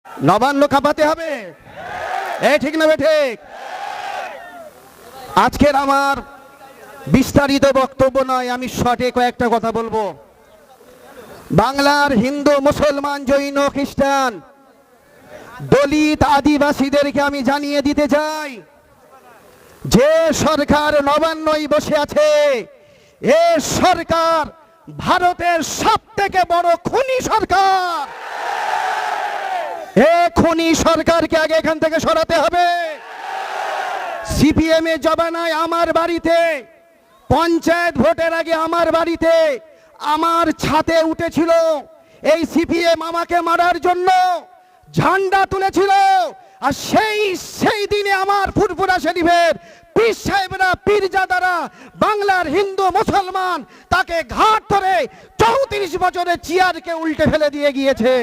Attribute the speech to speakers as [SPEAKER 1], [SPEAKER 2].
[SPEAKER 1] নবান্ন কাঁপাতে হবে, ঠিক না ঠিক? আজকের আমার বিস্তারিত বক্তব্য নয়, আমি শর্টে কয়েকটা কথা বলবো। বাংলার হিন্দু, মুসলমান, জৈন, খ্রিস্টান, দলিত, আদিবাসীদেরকে আমি জানিয়ে দিতে চাই, যে সরকার নবান্নই বসে আছে, এ সরকার ভারতের সবথেকে বড় খুনি সরকার। এ খুনি সরকারকে আগে এখান থেকে সরাতে হবে। সিপিএম এর জবানায় আমার বাড়িতে পঞ্চায়েত ভোটের আগে আমার বাড়িতে আমার ছাদে উঠেছিল এই সিপিএম, আমাকে মারার জন্য ঝান্ডা তুলেছিল। আর সেই দিনে আমার ফুরফুরা শরীফের পীর সাহেবরা, পীরজাদারা, বাংলার হিন্দু মুসলমান তাকে ঘাট ধরে 34 বছরের চেয়ারকে উল্টে ফেলে দিয়ে গিয়েছে।